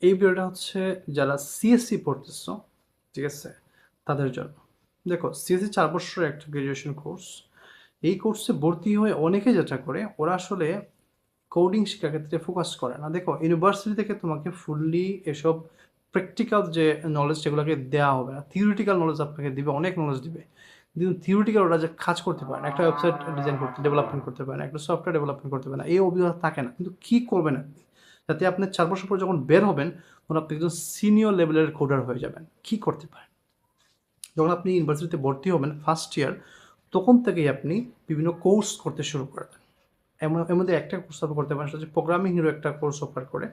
এই ভিডিওটা হচ্ছে যারা সিএসসি পড়তেছো, ঠিক আছে, তাদের জন্য। দেখো, সিএসসি 4 বছরের একটা গ্রাজুয়েশন কোর্স। এই কোর্সে ভর্তি হয়ে অনেকে যেটা করে, ওরা আসলে কোডিং শেখার ক্ষেত্রে ফোকাস করে না। দেখো, ইউনিভার্সিটি থেকে তোমাকে ফুললি এসব প্র্যাকটিক্যাল যে নলেজ সেগুলোকে দেওয়া হবে না। থিওরিটিক্যাল নলেজ আপনাকে দিবে, অনেক নলেজ দিবে, কিন্তু থিওরিটিক্যাল ওরা যে কাজ করতে পারে না, একটা ওয়েবসাইট ডিজাইন করতে, ডেভেলপমেন্ট করতে পারে না, একটা সফটওয়্যার ডেভেলপমেন্ট করতে পারে না, এই অভিজ্ঞতা থাকে না। কিন্তু কী করবেন আপনি, যাতে আপনি 4 বছর পর যখন বের হবেন তখন আপনি একজন সিনিয়র লেভেলের কোডার হয়ে যাবেন। কী করতে পারেন? যখন আপনি ইউনিভার্সিটিতে ভর্তি হবেন ফার্স্ট ইয়ার, তখন থেকেই আপনি বিভিন্ন কোর্স করতে শুরু করবেন। এর মধ্যে একটা কোর্স আপনি করতে পারেন, সেটা হচ্ছে প্রোগ্রামিং হিরো একটা কোর্স অফার করে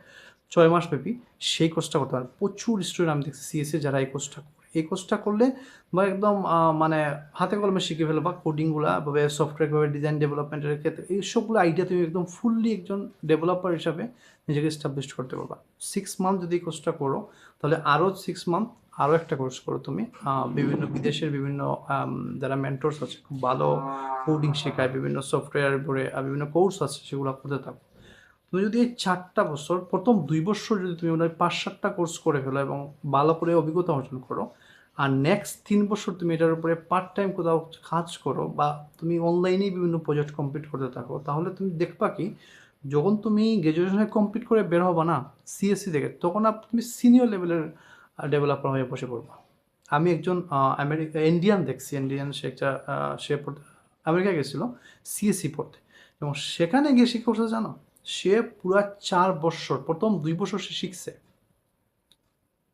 6 মাস ব্যাপী। সেই কোর্সটা করতে পারেন। প্রচুর স্টুডেন্ট আমি দেখছি সিএসসি যারা এই কোর্সটা করে। এই কোর্সটা করলে বা একদম মানে হাতে কলমে শিখে ফেলো, বা কোডিংগুলা বা সফটওয়্যার কীভাবে ডিজাইন ডেভেলপমেন্টের ক্ষেত্রে এই সবগুলো আইডিয়া তুমি একদম ফুললি একজন ডেভেলপার হিসাবে নিজেকে এস্টাবলিশ করতে পারবা। 6 মান্থ যদি এই কোর্সটা করো, তাহলে আরও 6 মান্থ আরও একটা কোর্স করো তুমি। বিভিন্ন বিদেশের বিভিন্ন যারা মেন্টরস আছে, খুব ভালো কোডিং শেখায়, বিভিন্ন সফটওয়্যার উপরে বিভিন্ন কোর্স আছে, সেগুলো করতে থাকো। তুমি যদি এই 4টা বছর, প্রথম 2 বছর যদি তুমি মনে হয় 5-7টা কোর্স করে ফেলো এবং ভালো করে অভিজ্ঞতা অর্জন করো, আর নেক্সট 3 বছর তুমি এটার উপরে পার্ট টাইম কোথাও কাজ করো, বা তুমি অনলাইনেই বিভিন্ন প্রজেক্ট কমপ্লিট করতে থাকো, তাহলে তুমি দেখবা কি, যখন তুমি গ্র্যাজুয়েশনে কমপ্লিট করে বের হবা না সিএসসি থেকে, তখন তুমি সিনিয়র লেভেলের ডেভেলপার হয়ে বসে পড়বা। আমি একজন ইন্ডিয়ান দেখছি, ইন্ডিয়ান, সে একটা সে আমেরিকা গেছিলো সিএসসি পড়তে, এবং সেখানে গিয়ে সে করছে জানো, সে পুরা 4 বছর, প্রথম 2 বছর সে শিখছে,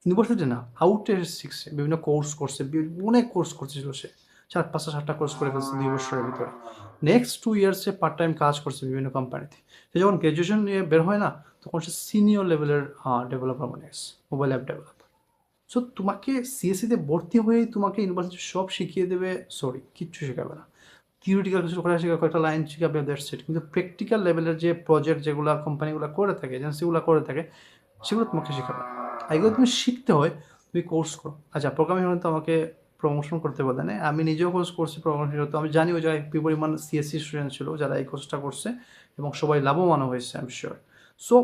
ইউনিভার্সিটি না, আউটে শিখছে, বিভিন্ন কোর্স করছে, অনেক কোর্স করছিল সে, 5-7টা কোর্স করে ফেলছে 2 বছরের ভিতরে। নেক্সট 2 ইয়ার সে পার্ট টাইম কাজ করছে বিভিন্ন কোম্পানিতে। সে যখন গ্র্যাজুয়েশন নিয়ে বের হয় না, তখন সে সিনিয়র লেভেলের ডেভেলপার বনে গেছে, মোবাইল অ্যাপ ডেভেলপার। সো তোমাকে সিএসসিতে ভর্তি হয়েই তোমাকে ইউনিভার্সিটি সব শিখিয়ে দেবে? সরি, কিচ্ছু শেখাবে না। থিওরিটিক্যাল কিছু করা শেখা, কয়েকটা লাইন শেখাবে, দ্যাটস ইট। কিন্তু প্র্যাকটিক্যাল লেভেলের যে প্রজেক্ট যেগুলো কোম্পানিগুলো করে থাকে, এজেন্সিগুলো করে থাকে, সেগুলো তোমাকে শেখাবে না। এগুলো তুমি শিখতে হয়, তুমি কোর্স করো। আচ্ছা, প্রোগ্রামিং তো আমাকে প্রমোশন করতে বলে না, আমি নিজেও কোর্স করছি প্রোগ্রামিং, তো আমি জানি ওই জায়গায় কী পরিমাণ সিএসসি স্টুডেন্ট ছিল যারা এই কোর্সটা করছে, এবং সবাই লাভবানও হয়েছে, আই এম শিওর। সো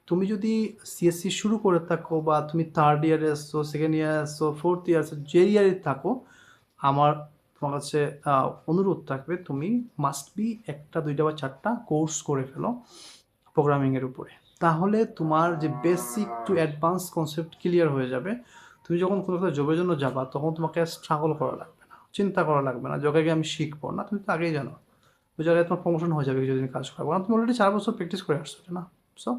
তুমি যদি সিএসসি শুরু করে থাকো, বা তুমি থার্ড ইয়ারে আসছো, সেকেন্ড ইয়ারে আসছো, ফোর্থ ইয়ার আসছো, যে ইয়ারে থাকো, আমার তোমার কাছে অনুরোধ থাকবে, তুমি মাস্ট বি 1টা 2টা বা 4টা কোর্স করে ফেলো প্রোগ্রামিংয়ের উপরে। তাহলে তোমার যে basic to advance concept clear হয়ে যাবে। তুমি যখন কোনো একটা জবের জন্য যাবা, তখন তোমাকে স্ট্রাগল করা লাগবে না, চিন্তা করা লাগবে না জবে গিয়ে আমি শিখবো না, তুমি তো আগেই জানো ওই জায়গায় তোমার প্রমোশন হয়ে যাবে কিছুদিন কাজ করবো না, তুমি অলরেডি 4 বছর প্র্যাকটিস করে আসছো না। সো